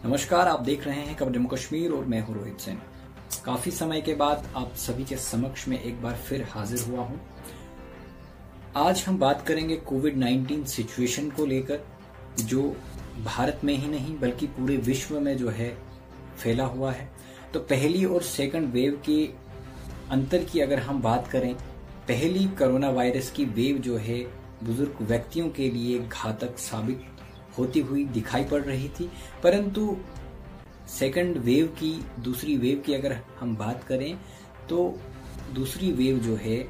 नमस्कार, आप देख रहे हैं खबर जम्मू कश्मीर और मैं हूं रोहित सिंह। काफी समय के बाद आप सभी के समक्ष में एक बार फिर हाजिर हुआ हूं। आज हम बात करेंगे कोविड-19 सिचुएशन को लेकर, जो भारत में ही नहीं बल्कि पूरे विश्व में जो है फैला हुआ है। तो पहली और सेकंड वेव के अंतर की अगर हम बात करें, पहली कोरोना वायरस की वेव जो है बुजुर्ग व्यक्तियों के लिए घातक साबित होती हुई दिखाई पड़ रही थी, परंतु सेकंड वेव की, दूसरी वेव की अगर हम बात करें तो दूसरी वेव जो है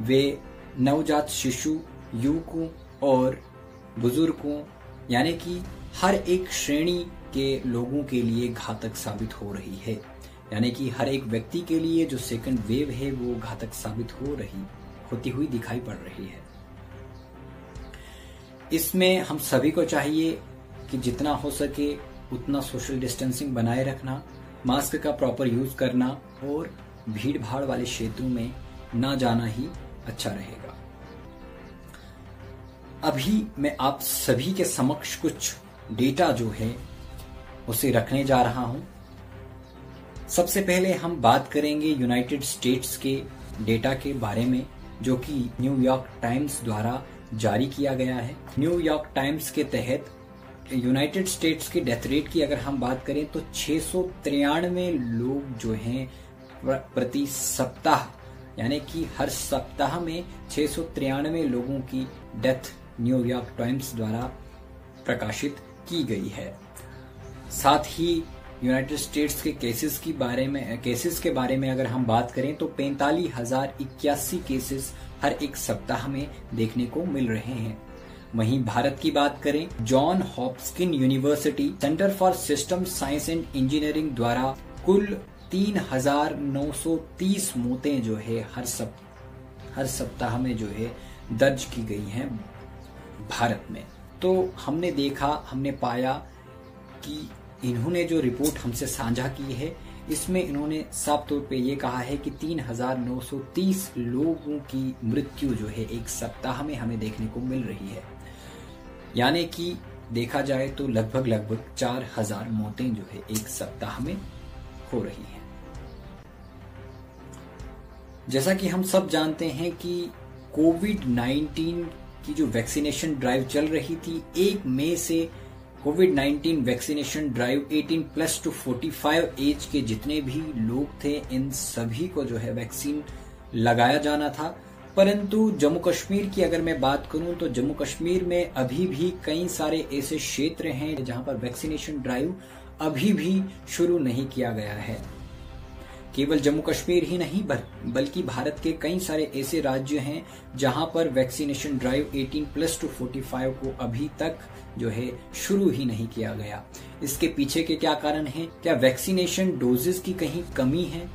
वे नवजात शिशु, युवकों और बुजुर्गों यानी कि हर एक श्रेणी के लोगों के लिए घातक साबित हो रही है। यानी कि हर एक व्यक्ति के लिए जो सेकंड वेव है वो घातक साबित होती हुई दिखाई पड़ रही है। इसमें हम सभी को चाहिए कि जितना हो सके उतना सोशल डिस्टेंसिंग बनाए रखना, मास्क का प्रॉपर यूज करना और भीड़ भाड़ वाले क्षेत्रों में ना जाना ही अच्छा रहेगा। अभी मैं आप सभी के समक्ष कुछ डेटा जो है उसे रखने जा रहा हूं। सबसे पहले हम बात करेंगे यूनाइटेड स्टेट्स के डेटा के बारे में, जो कि न्यूयॉर्क टाइम्स द्वारा जारी किया गया है। न्यूयॉर्क टाइम्स के तहत यूनाइटेड स्टेट्स के डेथ रेट की अगर हम बात करें तो 693 लोग जो हैं प्रति सप्ताह, यानी कि हर सप्ताह में 693 लोगों की डेथ न्यूयॉर्क टाइम्स द्वारा प्रकाशित की गई है। साथ ही यूनाइटेड स्टेट्स के केसेस के बारे में अगर हम बात करें तो 45,081 केसेस हर एक सप्ताह में देखने को मिल रहे हैं। वहीं भारत की बात करें, John Hopkins university centre for system science and engineering द्वारा कुल 3,930 मौतें जो है हर सप्ताह में जो है दर्ज की गई हैं भारत में। तो हमने पाया कि इन्होंने जो रिपोर्ट हमसे साझा की है, इसमें इन्होंने साफ तौर पे ये कहा है कि 3,930 लोगों की मृत्यु जो है एक सप्ताह में हमें देखने को मिल रही है। यानी कि देखा जाए तो लगभग 4,000 मौतें जो है एक सप्ताह में हो रही हैं। जैसा कि हम सब जानते हैं कि कोविड-19 की जो वैक्सीनेशन ड्राइव चल रही थी, 1 मई से कोविड-19 वैक्सीनेशन ड्राइव 18+ टू 45 एज के जितने भी लोग थे, इन सभी को जो है वैक्सीन लगाया जाना था। परंतु जम्मू कश्मीर की अगर मैं बात करूं तो जम्मू कश्मीर में अभी भी कई सारे ऐसे क्षेत्र हैं जहां पर वैक्सीनेशन ड्राइव अभी भी शुरू नहीं किया गया है। केवल जम्मू कश्मीर ही नहीं बल्कि भारत के कई सारे ऐसे राज्य हैं जहां पर वैक्सीनेशन ड्राइव 18+ टू 45 को अभी तक जो है शुरू ही नहीं किया गया। इसके पीछे के क्या कारण हैं? क्या वैक्सीनेशन डोजेस की कहीं कमी है?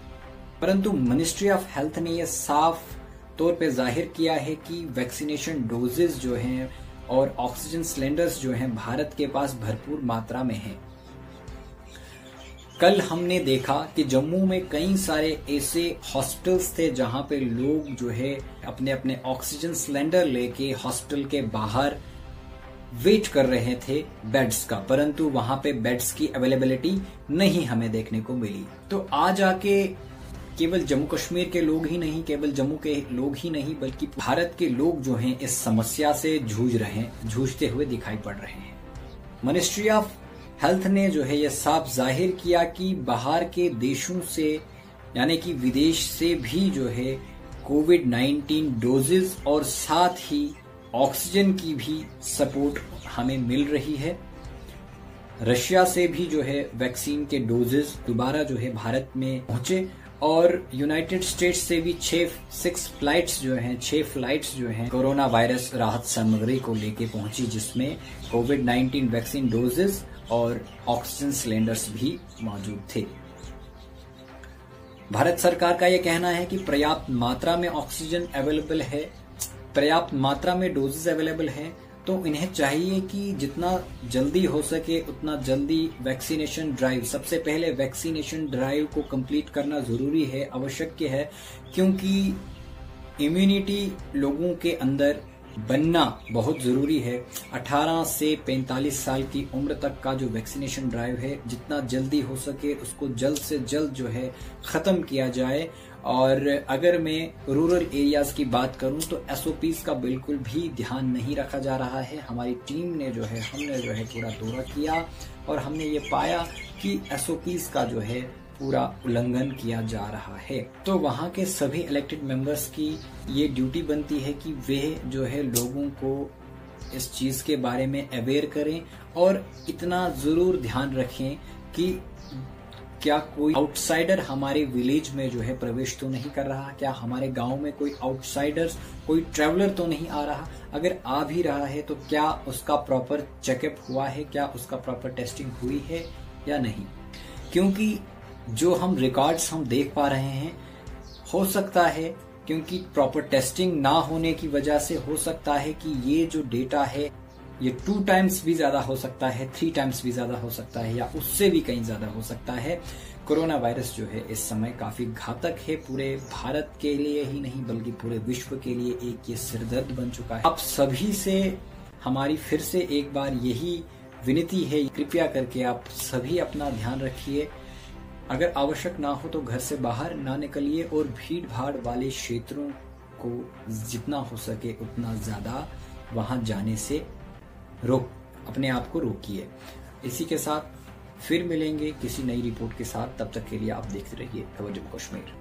परंतु मिनिस्ट्री ऑफ हेल्थ ने यह साफ तौर पे जाहिर किया है कि वैक्सीनेशन डोजेस जो हैं और ऑक्सीजन सिलेंडर्स जो हैं भारत के पास भरपूर मात्रा में हैं। कल हमने देखा कि जम्मू में कई सारे ऐसे हॉस्पिटल्स थे जहां पे लोग जो है अपने अपने ऑक्सीजन सिलेंडर लेके हॉस्पिटल के बाहर वेट कर रहे थे बेड्स का, परंतु वहां पे बेड्स की अवेलेबिलिटी नहीं हमें देखने को मिली। तो आज आके केवल जम्मू कश्मीर के लोग ही नहीं बल्कि भारत के लोग जो हैं इस समस्या से जूझते हुए दिखाई पड़ रहे हैं। मिनिस्ट्री ऑफ हेल्थ ने जो है यह साफ जाहिर किया कि बाहर के देशों से यानी कि विदेश से भी जो है कोविड-19 डोजेस और साथ ही ऑक्सीजन की भी सपोर्ट हमें मिल रही है। रशिया से भी जो है वैक्सीन के डोजेस दोबारा जो है भारत में पहुंचे और यूनाइटेड स्टेट्स से भी 6 फ्लाइट्स जो हैं कोरोना वायरस राहत सामग्री को लेके पहुंची, जिसमें कोविड-19 वैक्सीन डोजेस और ऑक्सीजन सिलेंडर्स भी मौजूद थे। भारत सरकार का यह कहना है कि पर्याप्त मात्रा में ऑक्सीजन अवेलेबल है, पर्याप्त मात्रा में डोजेस अवेलेबल है, तो इन्हें चाहिए कि जितना जल्दी हो सके उतना जल्दी वैक्सीनेशन ड्राइव, सबसे पहले वैक्सीनेशन ड्राइव को कंप्लीट करना जरूरी है, आवश्यक है, क्योंकि इम्यूनिटी लोगों के अंदर बनना बहुत जरूरी है। 18 से 45 साल की उम्र तक का जो वैक्सीनेशन ड्राइव है, जितना जल्दी हो सके उसको जल्द से जल्द जो है खत्म किया जाए। और अगर मैं रूरल एरियाज की बात करूं तो एसओपीज का बिल्कुल भी ध्यान नहीं रखा जा रहा है। हमारी टीम ने जो है, हमने जो है पूरा दौरा किया और हमने ये पाया कि एसओपीज का जो है पूरा उल्लंघन किया जा रहा है। तो वहाँ के सभी इलेक्टेड मेंबर्स की ये ड्यूटी बनती है कि वे जो है लोगों को इस चीज के बारे में अवेयर करें और इतना जरूर ध्यान रखें कि क्या कोई आउटसाइडर हमारे विलेज में जो है प्रवेश तो नहीं कर रहा, क्या हमारे गांव में कोई आउटसाइडर्स, कोई ट्रैवलर तो नहीं आ रहा। अगर आ भी रहा है तो क्या उसका प्रॉपर चेकअप हुआ है, क्या उसका प्रॉपर टेस्टिंग हुई है या नहीं। क्योंकि जो हम रिकॉर्ड्स हम देख पा रहे हैं, हो सकता है क्योंकि प्रॉपर टेस्टिंग ना होने की वजह से हो सकता है कि ये जो डेटा है ये 2 टाइम्स भी ज्यादा हो सकता है, 3 टाइम्स भी ज्यादा हो सकता है या उससे भी कहीं ज्यादा हो सकता है। कोरोना वायरस जो है इस समय काफी घातक है, पूरे भारत के लिए ही नहीं बल्कि पूरे विश्व के लिए एक ये सिरदर्द बन चुका है। आप सभी से हमारी फिर से एक बार यही विनती है, कृपया करके आप सभी अपना ध्यान रखिए। अगर आवश्यक ना हो तो घर से बाहर ना निकलिए और भीड़ भाड़ वाले क्षेत्रों को जितना हो सके उतना ज्यादा वहां जाने से अपने आप को रोकिए। इसी के साथ फिर मिलेंगे किसी नई रिपोर्ट के साथ। तब तक के लिए आप देखते रहिए खबर जम्मू कश्मीर।